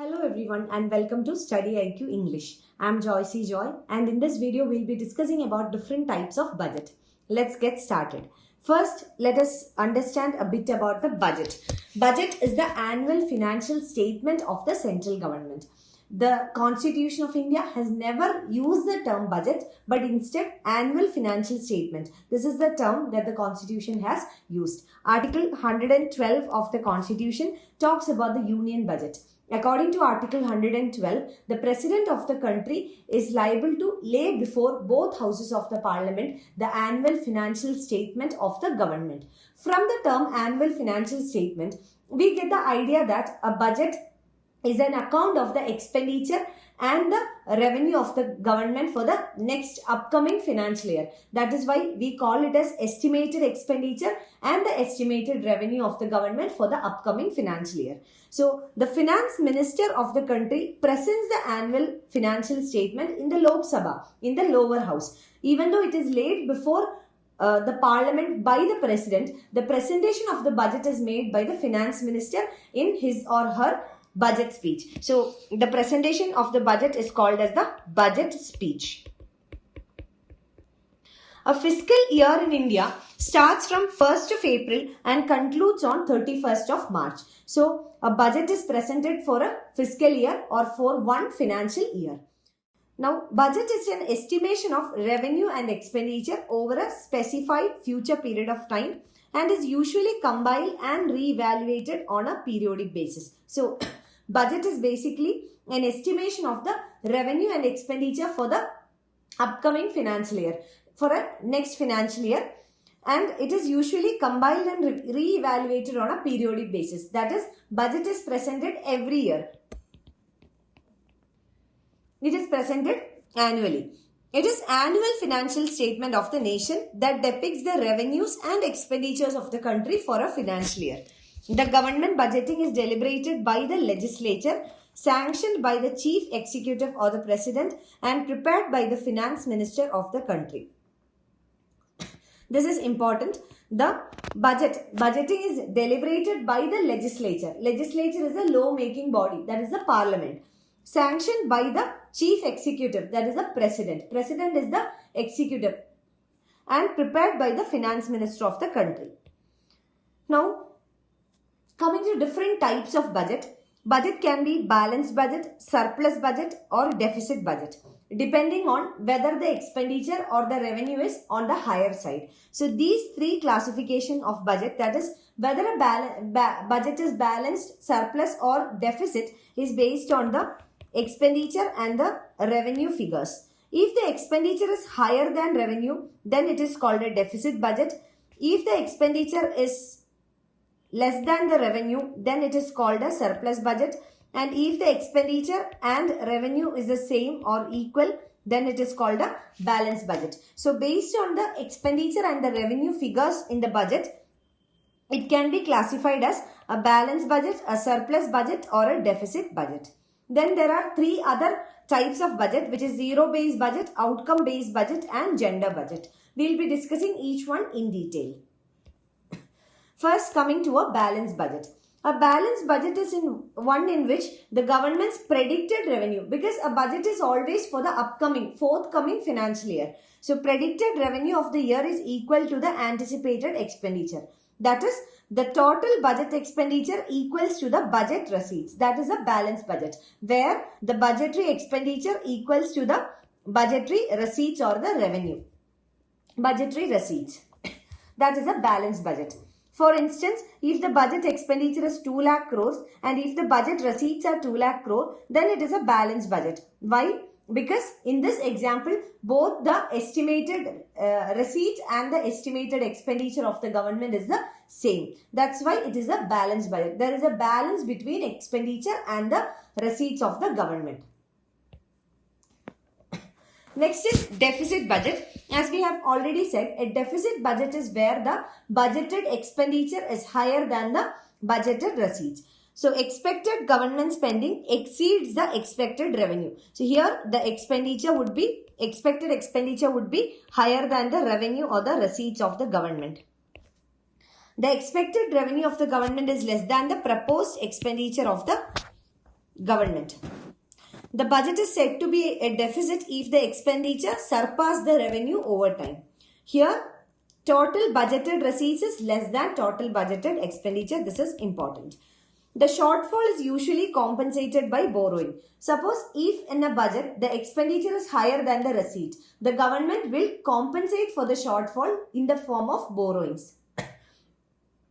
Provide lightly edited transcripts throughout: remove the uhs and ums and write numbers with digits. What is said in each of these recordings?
Hello everyone and welcome to Study IQ English. I am Joycey Joy and in this video we'll be discussing about different types of budget. Let's get started. First, let us understand a bit about the budget. Budget is the annual financial statement of the central government. The Constitution of India has never used the term budget but instead annual financial statement. This is the term that the Constitution has used. Article 112 of the Constitution talks about the union budget. According to Article 112, the President of the country is liable to lay before both houses of the Parliament the annual financial statement of the government. From the term annual financial statement, we get the idea that a budget is an account of the expenditure and the revenue of the government for the next upcoming financial year. That is why we call it as estimated expenditure and the estimated revenue of the government for the upcoming financial year. So, the finance minister of the country presents the annual financial statement in the Lok Sabha, in the lower house. Even though it is laid before the parliament by the president, the presentation of the budget is made by the finance minister in his or her budget speech. So, the presentation of the budget is called as the budget speech. A fiscal year in India starts from 1st of April and concludes on 31st of March. So, a budget is presented for a fiscal year or for one financial year. Now, budget is an estimation of revenue and expenditure over a specified future period of time and is usually compiled and re-evaluated on a periodic basis. So, budget is basically an estimation of the revenue and expenditure for the upcoming financial year, for a next financial year, and it is usually compiled and re-evaluated on a periodic basis. That is, budget is presented every year. It is presented annually. It is annual financial statement of the nation that depicts the revenues and expenditures of the country for a financial year. The government budgeting is deliberated by the legislature, sanctioned by the chief executive or the president, and prepared by the finance minister of the country. This is important. The budgeting is deliberated by the legislature. Legislature is a law-making body, that is the parliament. Sanctioned by the chief executive, that is the president. President is the executive. And prepared by the finance minister of the country. Now, coming to different types of budget. Budget can be balanced budget, surplus budget or deficit budget, depending on whether the expenditure or the revenue is on the higher side. So, these three classification of budget, that is whether a budget is balanced, surplus or deficit, is based on the expenditure and the revenue figures. If the expenditure is higher than revenue, then it is called a deficit budget. If the expenditure is less than the revenue, then it is called a surplus budget. And if the expenditure and revenue is the same or equal, then it is called a balanced budget. So, based on the expenditure and the revenue figures in the budget, it can be classified as a balanced budget, a surplus budget or a deficit budget. Then there are three other types of budget, which is zero-based budget, outcome-based budget and gender budget. We will be discussing each one in detail. First, coming to a balanced budget. A balanced budget is one in which the government's predicted revenue, because a budget is always for the forthcoming financial year. So, predicted revenue of the year is equal to the anticipated expenditure. That is, the total budget expenditure equals to the budget receipts. That is a balanced budget, where the budgetary expenditure equals to the budgetary receipts or the revenue. Budgetary receipts. That is a balanced budget. For instance, if the budget expenditure is 2 lakh crores and if the budget receipts are 2 lakh crore, then it is a balanced budget. Why? Because in this example, both the estimated receipts and the estimated expenditure of the government is the same. That's why it is a balanced budget. There is a balance between expenditure and the receipts of the government. Next is deficit budget. As we have already said, a deficit budget is where the budgeted expenditure is higher than the budgeted receipts. So, expected government spending exceeds the expected revenue. So, here the expected expenditure would be higher than the revenue or the receipts of the government. The expected revenue of the government is less than the proposed expenditure of the government. The budget is said to be a deficit if the expenditure surpass the revenue over time. Here, total budgeted receipts is less than total budgeted expenditure. This is important. The shortfall is usually compensated by borrowing. Suppose if in a budget the expenditure is higher than the receipt, the government will compensate for the shortfall in the form of borrowings.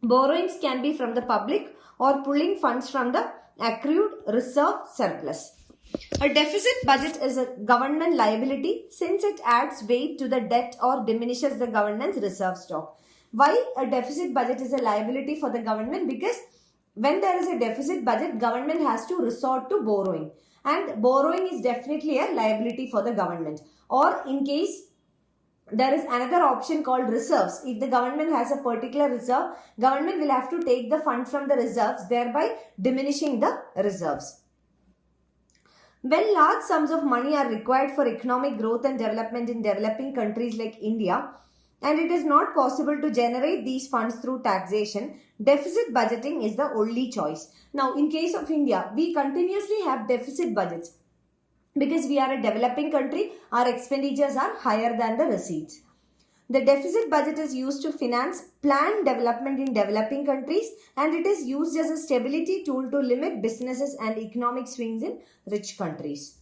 Borrowings can be from the public or pulling funds from the accrued reserve surplus. A deficit budget is a government liability since it adds weight to the debt or diminishes the government's reserve stock. Why a deficit budget is a liability for the government? Because when there is a deficit budget, government has to resort to borrowing. And borrowing is definitely a liability for the government. Or in case there is another option called reserves. If the government has a particular reserve, government will have to take the fund from the reserves, thereby diminishing the reserves. When large sums of money are required for economic growth and development in developing countries like India, and it is not possible to generate these funds through taxation, deficit budgeting is the only choice. Now, in case of India, we continuously have deficit budgets because we are a developing country, our expenditures are higher than the receipts. The deficit budget is used to finance planned development in developing countries, and it is used as a stability tool to limit businesses and economic swings in rich countries.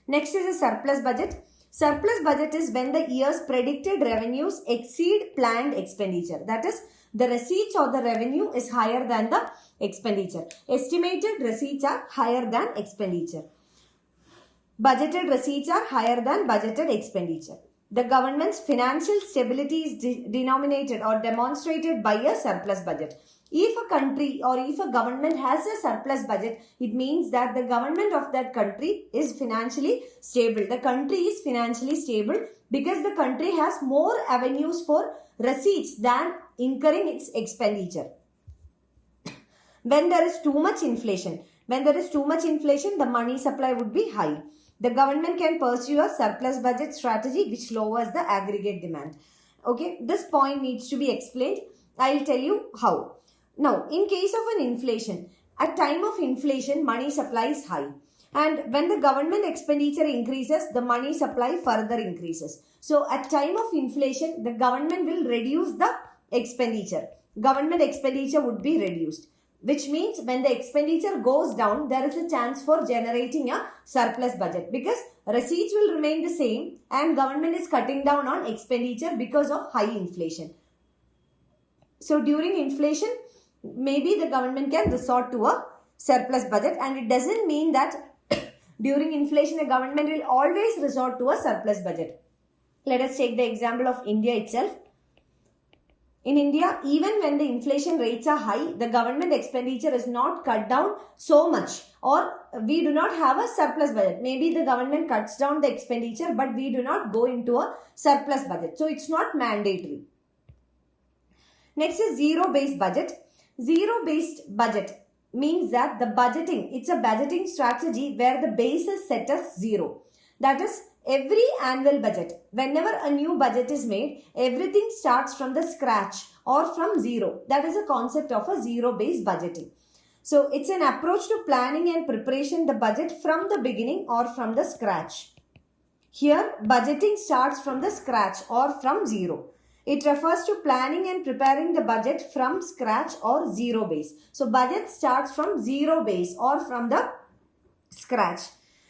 Next is a surplus budget. Surplus budget is when the year's predicted revenues exceed planned expenditure. That is, the receipts or the revenue is higher than the expenditure. Estimated receipts are higher than expenditure. Budgeted receipts are higher than budgeted expenditure. The government's financial stability is denominated or demonstrated by a surplus budget. If a country or if a government has a surplus budget, it means that the government of that country is financially stable. The country is financially stable because the country has more avenues for receipts than incurring its expenditure. When there is too much inflation, the money supply would be high. The government can pursue a surplus budget strategy which lowers the aggregate demand. Okay, this point needs to be explained. I'll tell you how. Now, in case of an inflation, at time of inflation, money supply is high. And when the government expenditure increases, the money supply further increases. So, at time of inflation, the government will reduce the expenditure. Government expenditure would be reduced. Which means when the expenditure goes down, there is a chance for generating a surplus budget because receipts will remain the same and government is cutting down on expenditure because of high inflation. So during inflation, maybe the government can resort to a surplus budget, and it doesn't mean that during inflation the government will always resort to a surplus budget. Let us take the example of India itself. In India, even when the inflation rates are high, the government expenditure is not cut down so much, or we do not have a surplus budget. Maybe the government cuts down the expenditure, but we do not go into a surplus budget. So, it's not mandatory. Next is zero-based budget. Zero-based budget means that the budgeting, it's a budgeting strategy where the base is set as zero. That is, every annual budget, whenever a new budget is made, everything starts from the scratch or from zero. That is a concept of a zero-based budgeting. So, it's an approach to planning and preparation the budget from the beginning or from the scratch. Here, budgeting starts from the scratch or from zero. It refers to planning and preparing the budget from scratch or zero base. So, budget starts from zero base or from the scratch.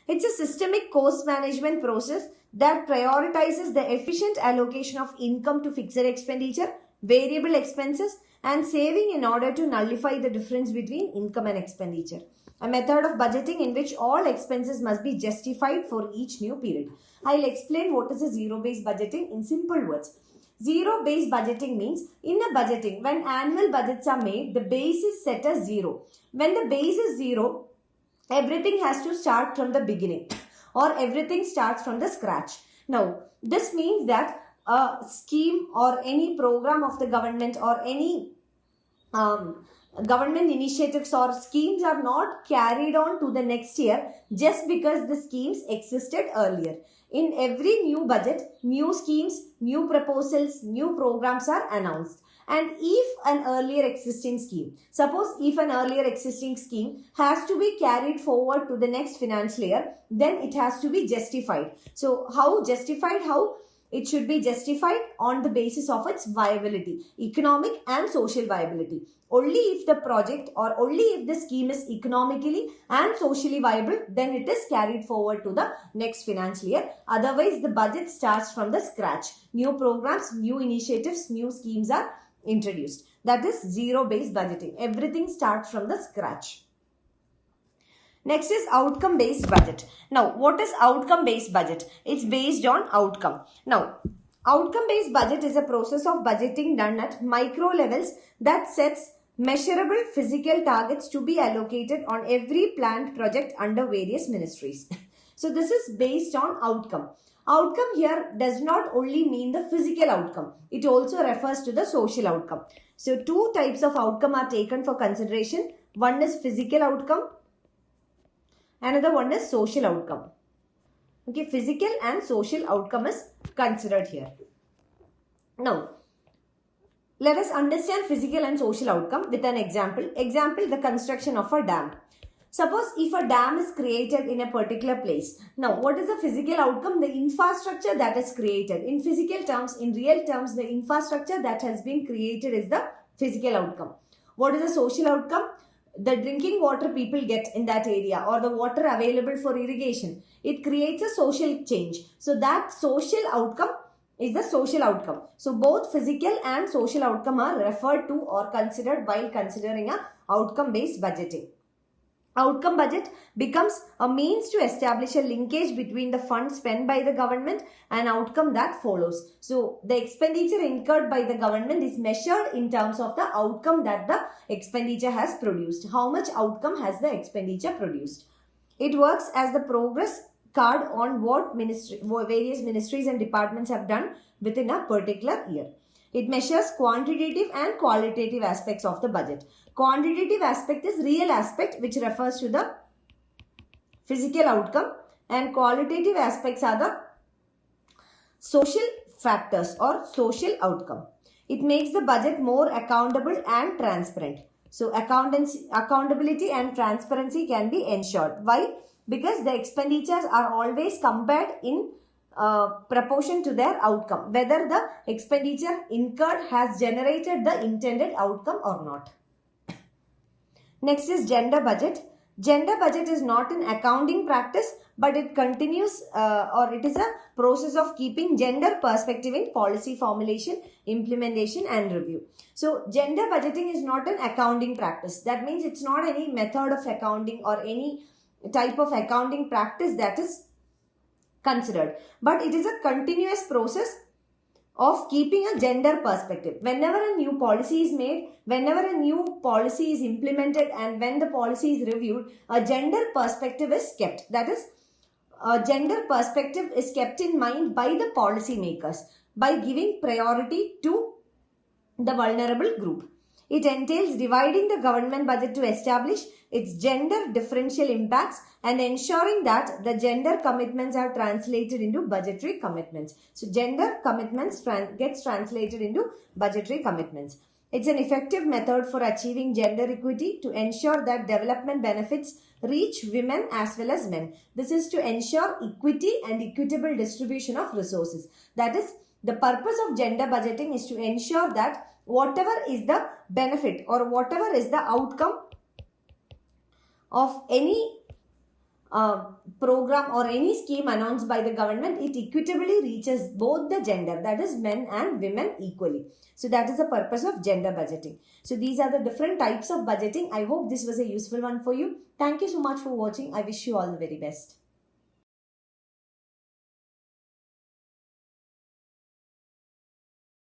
It's a systemic cost management process that prioritizes the efficient allocation of income to fixed expenditure, variable expenses, and saving in order to nullify the difference between income and expenditure. A method of budgeting in which all expenses must be justified for each new period. I'll explain what is a zero-based budgeting in simple words. Zero-based budgeting means in a budgeting, when annual budgets are made, the base is set as zero. When the base is zero, everything has to start from the beginning or everything starts from the scratch. Now, this means that a scheme or any program of the government or any government initiatives or schemes are not carried on to the next year just because the schemes existed earlier. In every new budget, new schemes, new proposals, new programs are announced. And if an earlier existing scheme, suppose if an earlier existing scheme has to be carried forward to the next financial year, then it has to be justified. So how justified? How? It should be justified on the basis of its viability, economic and social viability. Only if the project or only if the scheme is economically and socially viable, then it is carried forward to the next financial year. Otherwise, the budget starts from the scratch. New programs, new initiatives, new schemes are introduced. That is zero-based budgeting. Everything starts from the scratch. Next is outcome-based budget. Now, what is outcome-based budget? It's based on outcome. Now, outcome-based budget is a process of budgeting done at micro levels that sets measurable physical targets to be allocated on every planned project under various ministries. So, this is based on outcome. Outcome here does not only mean the physical outcome. It also refers to the social outcome. So, two types of outcome are taken for consideration. One is physical outcome. Another one is social outcome. Okay, physical and social outcome is considered here. Now, let us understand physical and social outcome with an example. Example, the construction of a dam. Suppose if a dam is created in a particular place. Now, what is the physical outcome? The infrastructure that is created. In physical terms, in real terms, the infrastructure that has been created is the physical outcome. What is the social outcome? The drinking water people get in that area or the water available for irrigation. It creates a social change. So, that social outcome is the social outcome. So, both physical and social outcome are referred to or considered while considering a outcome-based budgeting. Outcome budget becomes a means to establish a linkage between the funds spent by the government and outcome that follows. So, the expenditure incurred by the government is measured in terms of the outcome that the expenditure has produced. How much outcome has the expenditure produced? It works as the progress card on what various ministries and departments have done within a particular year. It measures quantitative and qualitative aspects of the budget. Quantitative aspect is real aspect which refers to the physical outcome, and qualitative aspects are the social factors or social outcome. It makes the budget more accountable and transparent. So, accountability and transparency can be ensured. Why? Because the expenditures are always compared in proportion to their outcome, whether the expenditure incurred has generated the intended outcome or not. Next is gender budget. Gender budget is not an accounting practice, but it continues or it is a process of keeping gender perspective in policy formulation, implementation and review. So, gender budgeting is not an accounting practice. That means it's not any method of accounting or any type of accounting practice that is considered, but it is a continuous process of keeping a gender perspective. Whenever a new policy is made, whenever a new policy is implemented, and when the policy is reviewed, a gender perspective is kept. That is, a gender perspective is kept in mind by the policy makers by giving priority to the vulnerable group. It entails dividing the government budget to establish its gender differential impacts and ensuring that the gender commitments are translated into budgetary commitments. So, gender commitments gets translated into budgetary commitments. It's an effective method for achieving gender equity to ensure that development benefits reach women as well as men. This is to ensure equity and equitable distribution of resources. That is, the purpose of gender budgeting is to ensure that whatever is the benefit or whatever is the outcome of any program or any scheme announced by the government, it equitably reaches both the gender, that is men and women equally. So that is the purpose of gender budgeting. So these are the different types of budgeting. I hope this was a useful one for you. Thank you so much for watching. I wish you all the very best.